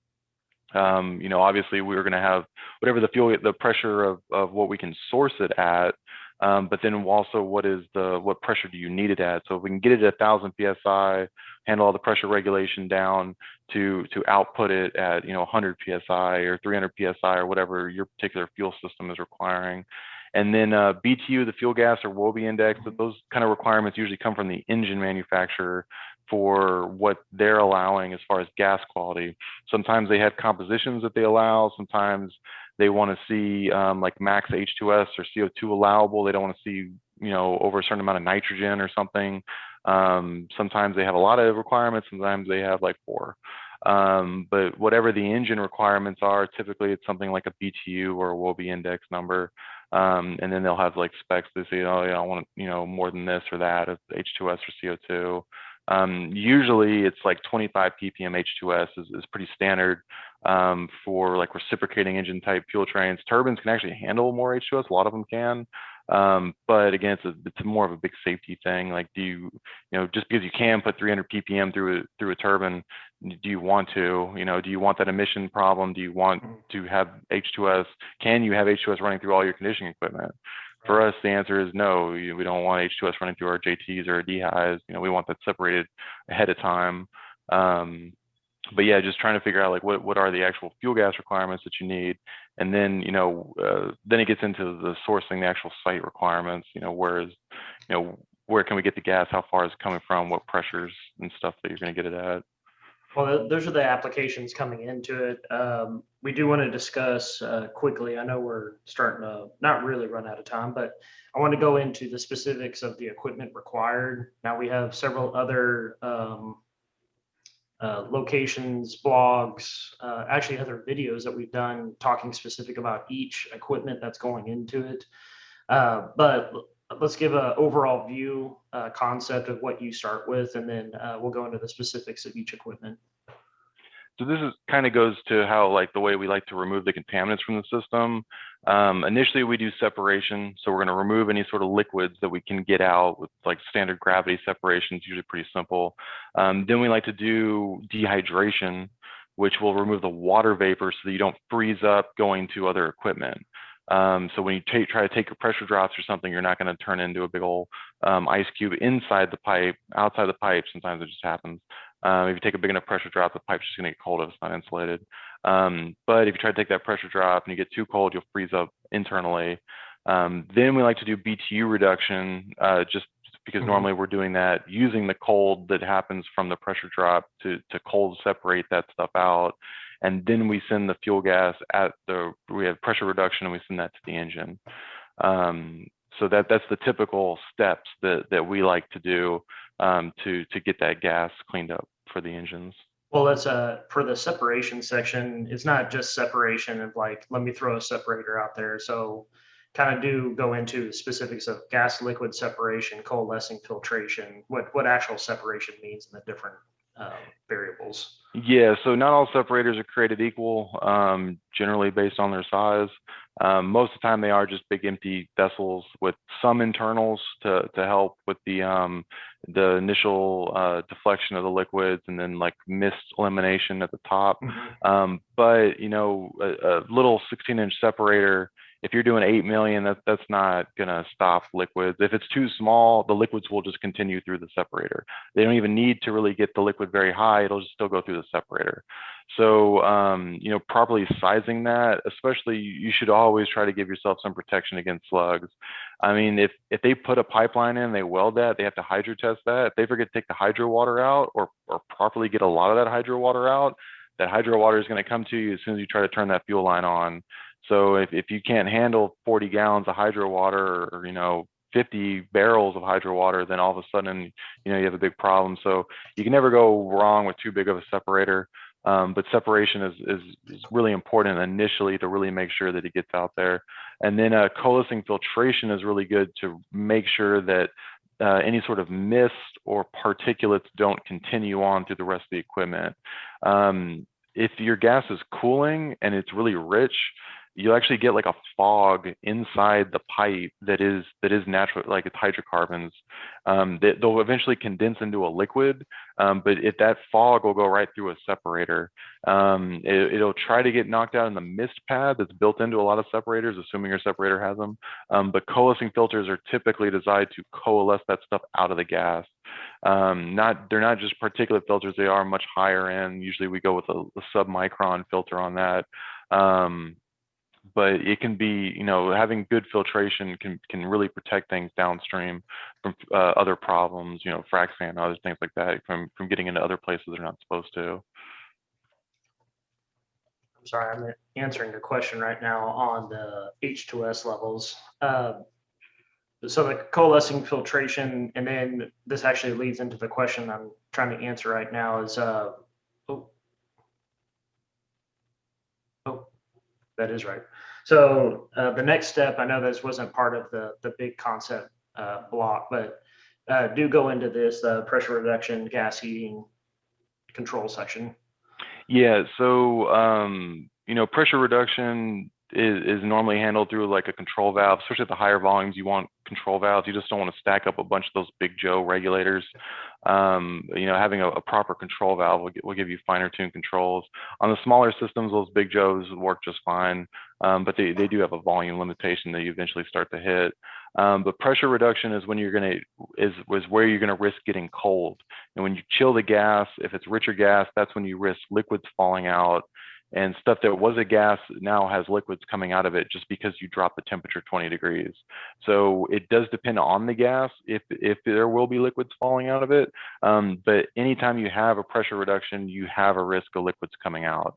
Obviously we're going to have whatever the pressure of what we can source it at, but then also what pressure do you need it at? So if we can get it at 1,000 psi, handle all the pressure regulation down to output it at 100 psi or 300 psi or whatever your particular fuel system is requiring. And then BTU, the fuel gas or WOBE index, those kind of requirements usually come from the engine manufacturer for what they're allowing as far as gas quality. Sometimes they have compositions that they allow. Sometimes they want to see like max H2S or CO2 allowable. They don't want to see over a certain amount of nitrogen or something. Sometimes they have a lot of requirements. Sometimes they have like 4. But whatever the engine requirements are, typically it's something like a BTU or a WOBE index number. And then they'll have like specs. They say, oh, yeah, I want more than this or that, of H2S or CO2. Usually it's like 25 ppm H2S is pretty standard for like reciprocating engine type fuel trains. Turbines can actually handle more H2S. A lot of them can. But again, it's more of a big safety thing. Like, do you just because you can put 300 ppm through a turbine, do you want to? Do you want that emission problem? Do you want to have H2S? Can you have H2S running through all your conditioning equipment? For us, the answer is no. We don't want H2S running through our JTs or our DHIs. We want that separated ahead of time. But yeah, just trying to figure out like what are the actual fuel gas requirements that you need, and then then it gets into the sourcing, the actual site requirements. Where can we get the gas? How far is it coming from? What pressures and stuff that you're going to get it at? Well, those are the applications coming into it. We do want to discuss quickly. I know we're starting to not really run out of time, but I want to go into the specifics of the equipment required. Now we have several other locations, blogs, actually other videos that we've done talking specific about each equipment that's going into it. But let's give an overall view concept of what you start with, and then we'll go into the specifics of each equipment. So this is kind of goes to how like the way we like to remove the contaminants from the system. Initially, we do separation. So we're going to remove any sort of liquids that we can get out with like standard gravity separation. It's usually pretty simple. Then we like to do dehydration, which will remove the water vapor so that you don't freeze up going to other equipment. So when you try to take your pressure drops or something, you're not going to turn into a big old ice cube inside the pipe. Outside the pipe, sometimes it just happens. If you take a big enough pressure drop, the pipe's just going to get cold if it's not insulated. But if you try to take that pressure drop and you get too cold, you'll freeze up internally. Then we like to do BTU reduction, just because normally we're doing that using the cold that happens from the pressure drop to cold separate that stuff out. And then we send the fuel gas we have pressure reduction and we send that to the engine. So that's the typical steps that we like to do to get that gas cleaned up for the engines. Well, that's for the separation section. It's not just separation of like, let me throw a separator out there. So kind of do go into specifics of gas liquid separation, coalescing filtration, what actual separation means in the different variables. Yeah, so not all separators are created equal, generally based on their size. Most of the time they are just big empty vessels with some internals to help with the initial deflection of the liquids and then like mist elimination at the top. But you know, a little 16-inch separator, if you're doing 8 million, that's not gonna stop liquids. If it's too small, the liquids will just continue through the separator. They don't even need to really get the liquid very high. It'll just still go through the separator. So, you know, properly sizing that, especially, you should always try to give yourself some protection against slugs. I mean, if they put a pipeline in, they weld that, they have to hydro test that. If they forget to take the hydro water out or properly get a lot of that hydro water out, that hydro water is going to come to you as soon as you try to turn that fuel line on. So if you can't handle 40 gallons of hydro water or you know, 50 barrels of hydro water, then all of a sudden, you know, you have a big problem. So you can never go wrong with too big of a separator. But separation is really important initially to really make sure that it gets out there. And then coalescing filtration is really good to make sure that any sort of mist or particulates don't continue on through the rest of the equipment. If your gas is cooling and it's really rich, you'll actually get like a fog inside the pipe that is natural, like it's hydrocarbons. That they'll eventually condense into a liquid, but if that fog will go right through a separator. It'll try to get knocked out in the mist pad that's built into a lot of separators, assuming your separator has them. But coalescing filters are typically designed to coalesce that stuff out of the gas. They're not just particulate filters, they are much higher end. Usually we go with a sub-micron filter on that. But it can be, you know, having good filtration can really protect things downstream from other problems, you know, frac sand, other things like that, from getting into other places they're not supposed to. I'm sorry, I'm answering your question right now on the H2S levels. So the coalescing filtration, and then this actually leads into the question I'm trying to answer right now is, that is right. So the next step, I know this wasn't part of the big concept block, but do go into this pressure reduction, gas heating control section. Yeah, so you know, pressure reduction is normally handled through like a control valve, especially at the higher volumes. You want control valves. You just don't want to stack up a bunch of those big Joe regulators. You know, having a proper control valve will give you finer tuned controls. On the smaller systems, those big Joes work just fine, but they do have a volume limitation that you eventually start to hit. But pressure reduction is when is where you're gonna risk getting cold. And when you chill the gas, if it's richer gas, that's when you risk liquids falling out. And stuff that was a gas now has liquids coming out of it just because you drop the temperature 20 degrees. So it does depend on the gas if there will be liquids falling out of it. But anytime you have a pressure reduction, you have a risk of liquids coming out.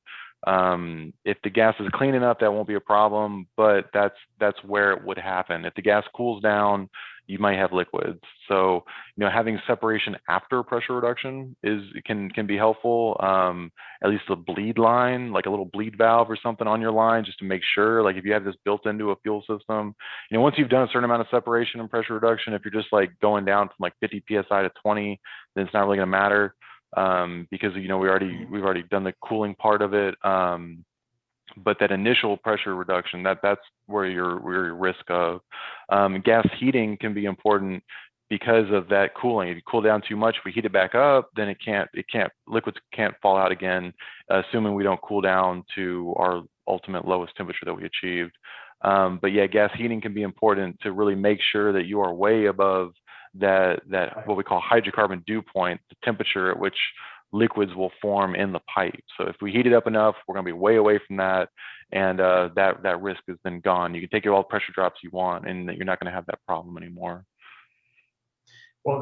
If the gas is clean enough, that won't be a problem, but that's where it would happen. If the gas cools down, you might have liquids. So, you know, having separation after pressure reduction can be helpful. At least a bleed line, like a little bleed valve or something on your line, just to make sure, like if you have this built into a fuel system, you know, once you've done a certain amount of separation and pressure reduction, if you're just like going down from like 50 PSI to 20, then it's not really gonna matter. Because, you know, we've already done the cooling part of it. But that initial pressure reduction, that's where your risk of gas heating can be important because of that cooling. If you cool down too much, if we heat it back up, then liquids can't fall out again, assuming we don't cool down to our ultimate lowest temperature that we achieved. But yeah, gas heating can be important to really make sure that you are way above that what we call hydrocarbon dew point, the temperature at which liquids will form in the pipe. So if we heat it up enough, we're going to be way away from that, and that risk has been gone. You can take all the pressure drops you want, and you're not going to have that problem anymore. Well,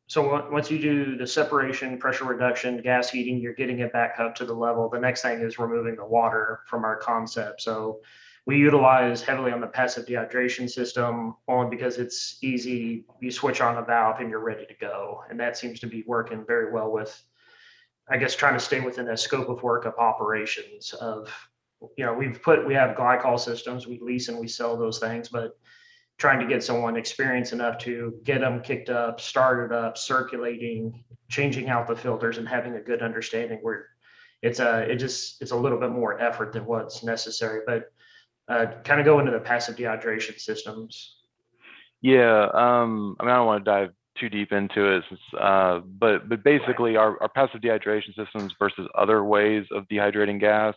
so once you do the separation, pressure reduction, gas heating, you're getting it back up to the level. The next thing is removing the water from our concept. So We utilize heavily on the passive dehydration system only because it's easy. You switch on a valve and you're ready to go. And that seems to be working very well with, I guess, trying to stay within the scope of work of operations of, we have glycol systems, we lease and we sell those things, but trying to get someone experienced enough to get them kicked up, started up, circulating, changing out the filters and having a good understanding where it's a little bit more effort than what's necessary. But kind of go into the passive dehydration systems. Yeah, I mean, I don't want to dive too deep into it, but basically, our passive dehydration systems versus other ways of dehydrating gas,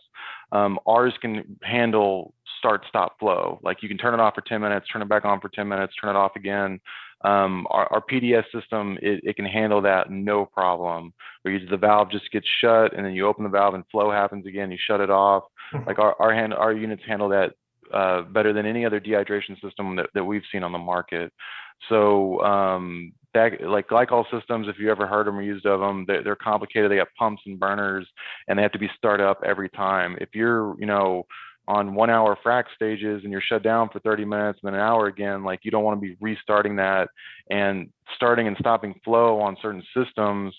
ours can handle start-stop flow. Like you can turn it off for 10 minutes, turn it back on for 10 minutes, turn it off again. Our PDS system, it can handle that no problem. Where the valve just gets shut, and then you open the valve and flow happens again. You shut it off. Like our units handle that better than any other dehydration system that we've seen on the market. So that, like glycol systems, if you ever heard them or used of them, they're complicated. They have pumps and burners, and they have to be started up every time. If you're, on 1 hour frac stages and you're shut down for 30 minutes and then an hour again, like you don't want to be restarting that, and starting and stopping flow on certain systems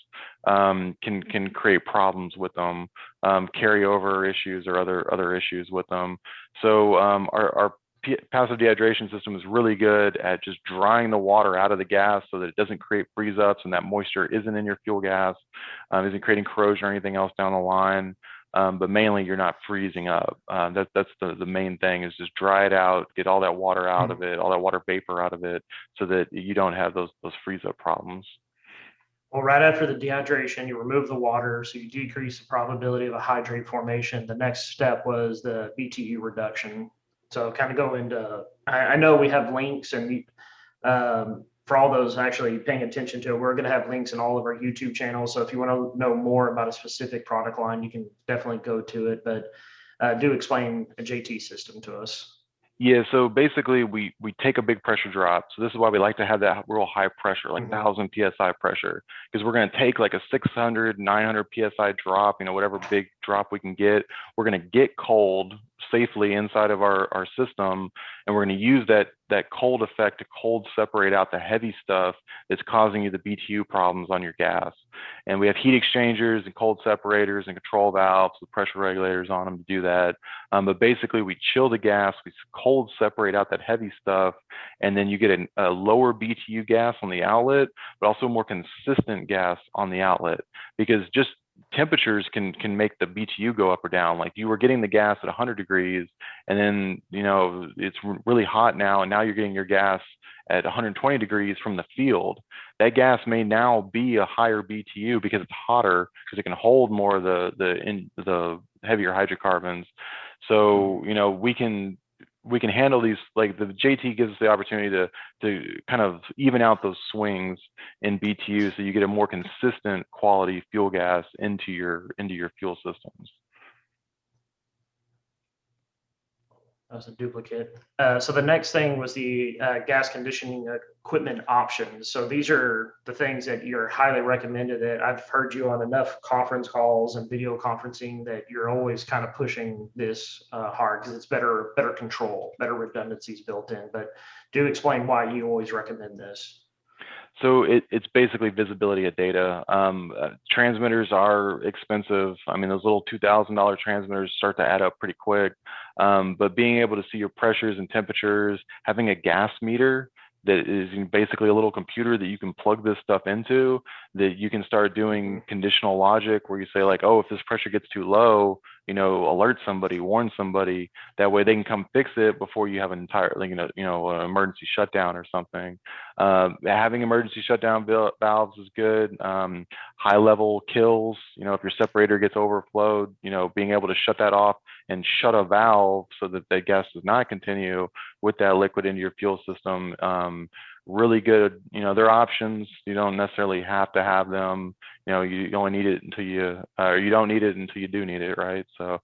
can create problems with them, carryover issues or other issues with them. So our passive dehydration system is really good at just drying the water out of the gas so that it doesn't create freeze ups and that moisture isn't in your fuel gas, isn't creating corrosion or anything else down the line. But mainly you're not freezing up. That's the main thing, is just dry it out, get all that water out of it, all that water vapor out of it, so that you don't have those freeze up problems. Well, right after the dehydration, you remove the water, so you decrease the probability of a hydrate formation. The next step was the BTU reduction. So kind of go into, I know we have links and for all those actually paying attention to it, we're going to have links in all of our YouTube channels. So if you want to know more about a specific product line, you can definitely go to it. But do explain a JT system to us. Yeah, so basically we take a big pressure drop. So this is why we like to have that real high pressure, like 1,000 PSI pressure, because we're going to take like a 600, 900 PSI drop, whatever big drop we can get. We're going to get cold safely inside of our system, and we're going to use that cold effect to cold separate out the heavy stuff that's causing you the BTU problems on your gas. And we have heat exchangers and cold separators and control valves with pressure regulators on them to do that. But basically we chill the gas, we cold separate out that heavy stuff, and then you get a lower BTU gas on the outlet, but also more consistent gas on the outlet, because just temperatures can make the BTU go up or down. Like you were getting the gas at 100 degrees, and then it's really hot now, and now you're getting your gas at 120 degrees from the field. That gas may now be a higher BTU because it's hotter, because it can hold more of the heavier hydrocarbons. So we can handle these. Like the JT gives us the opportunity to kind of even out those swings in BTU, so you get a more consistent quality fuel gas into your fuel systems. That was a duplicate. So the next thing was the gas conditioning equipment options. So these are the things that you're highly recommended. That I've heard you on enough conference calls and video conferencing that you're always kind of pushing this hard, because it's better control, better redundancies built in. But do explain why you always recommend this. So it's basically visibility of data. Transmitters are expensive. I mean, those little $2,000 transmitters start to add up pretty quick. But being able to see your pressures and temperatures, having a gas meter that is basically a little computer that you can plug this stuff into, that you can start doing conditional logic where you say like, oh, if this pressure gets too low, alert somebody, warn somebody. That way they can come fix it before you have an entire, an emergency shutdown or something. Having emergency shutdown valves is good. High level kills, if your separator gets overflowed, being able to shut that off and shut a valve so that the gas does not continue with that liquid into your fuel system. Really good. There are options. You don't necessarily have to have them. You only need it until you don't need it until you do need it, right? So,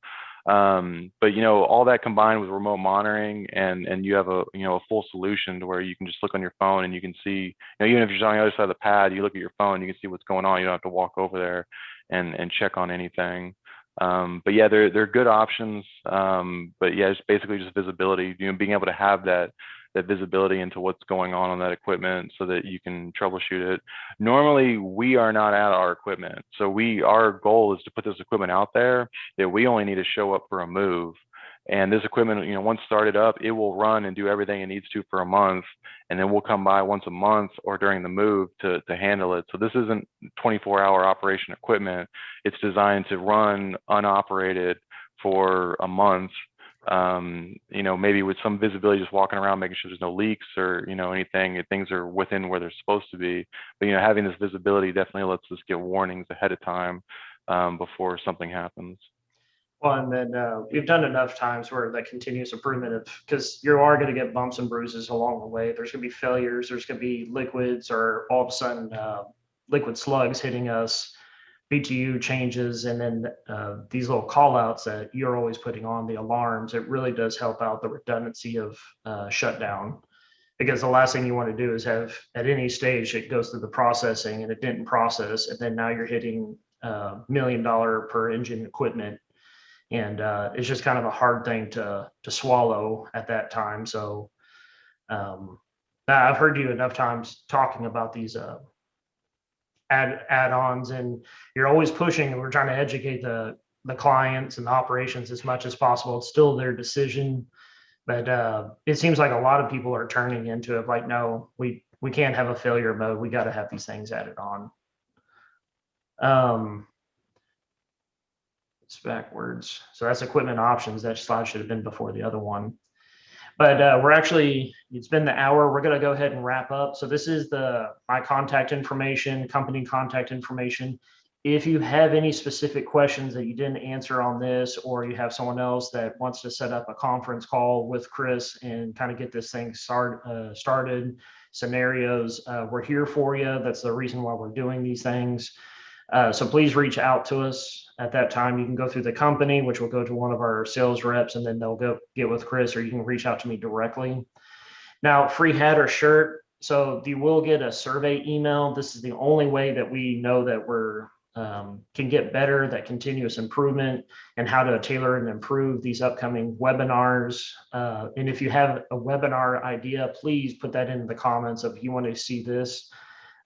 but all that combined with remote monitoring, and you have a full solution to where you can just look on your phone and you can see, even if you're on the other side of the pad, you look at your phone, you can see what's going on. You don't have to walk over there and check on anything. But yeah, they're good options. But yeah, it's basically just visibility, being able to have that visibility into what's going on that equipment so that you can troubleshoot it. Normally, we are not at our equipment. So our goal is to put this equipment out there that we only need to show up for a move. And this equipment, once started up, it will run and do everything it needs to for a month. And then we'll come by once a month or during the move to handle it. So this isn't 24-hour operation equipment. It's designed to run unoperated for a month. Maybe with some visibility, just walking around, making sure there's no leaks or, anything, things are within where they're supposed to be. But, having this visibility definitely lets us get warnings ahead of time before something happens. Well, and then we've done enough times where that continuous improvement of, because you are going to get bumps and bruises along the way. There's going to be failures. There's going to be liquids, or all of a sudden liquid slugs hitting us, BTU changes, and then these little call outs that you're always putting on, the alarms. It really does help out the redundancy of shutdown, because the last thing you want to do is have at any stage it goes through the processing and it didn't process, and then now you're hitting $1 million per engine equipment. And it's just kind of a hard thing to swallow at that time. So I've heard you enough times talking about these add-ons, and you're always pushing, and we're trying to educate the clients and the operations as much as possible. It's still their decision, but it seems like a lot of people are turning into it like, no, we can't have a failure mode. We got to have these things added on. It's backwards. So that's equipment options. That slide should have been before the other one. But it's been the hour. We're going to go ahead and wrap up. So this is my contact information, company contact information. If you have any specific questions that you didn't answer on this, or you have someone else that wants to set up a conference call with Chris and kind of get this thing started, scenarios, we're here for you. That's the reason why we're doing these things. So please reach out to us. At that time, you can go through the company, which will go to one of our sales reps, and then they'll go get with Chris, or you can reach out to me directly. Now, free hat or shirt. So you will get a survey email. This is the only way that we know that we're can get better, that continuous improvement, and how to tailor and improve these upcoming webinars. And if you have a webinar idea, please put that in the comments of you want to see this.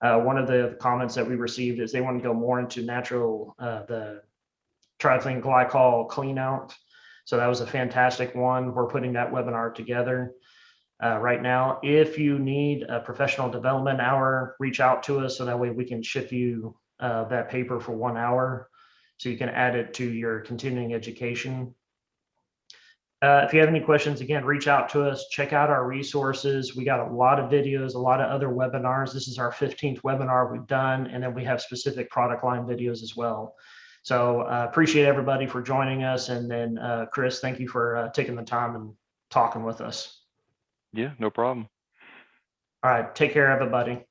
One of the comments that we received is they want to go more into natural, the triethylene glycol clean out. So that was a fantastic one. We're putting that webinar together right now. If you need a professional development hour, reach out to us so that way we can ship you that paper for 1 hour so you can add it to your continuing education. If you have any questions, again, reach out to us, check out our resources. We got a lot of videos, a lot of other webinars. This is our 15th webinar we've done, and then we have specific product line videos as well. So appreciate everybody for joining us. And then Chris, thank you for taking the time and talking with us. Yeah, no problem. All right, take care, everybody.